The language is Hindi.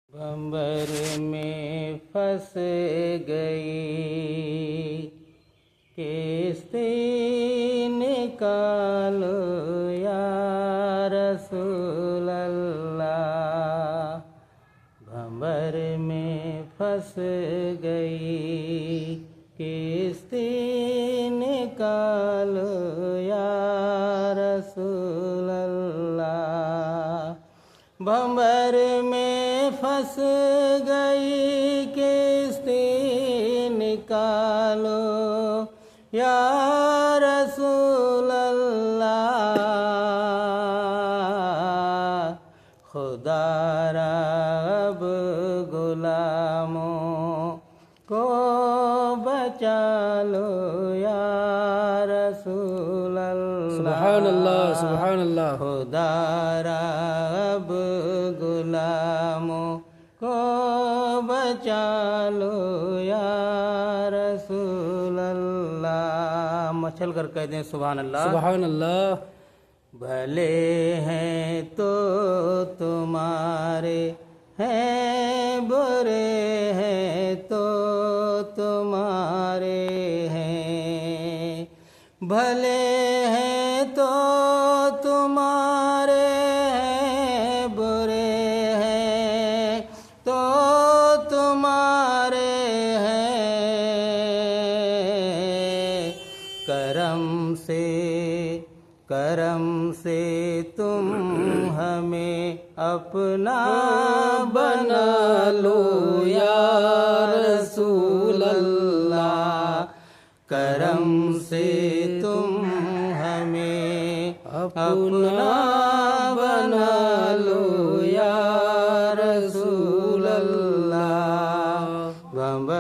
भंवर में फंस गई किस्ती निकालो या रसूल अल्लाह। भंवर में फंस गई किस्ती निकालो या रसूल अल्लाह। भंवर में फंस गई किस्ती निकालो या रसूल अल्लाह। खुदारा अब गुलामों को बचा लो या रसूल अल्लाह। सुभान अल्लाह, सुभान अल्लाह। खुदारा अब गुलामों को बचा लो या रसूल अल्लाह। मचल कर कह दें सुभान अल्लाह। सुभान अल्लाह। भले हैं तो तुम्हारे हैं, बुरे हैं तो तुम्हारे हैं। भले हैं तो तुम्हारे हैं, बुरे हैं तो तुम्हारे हैं। करम से तुम हमें अपना बना लो या रसूल अल्लाह। करम से तुम हमें अपना बना लो या रसूल अल्लाह।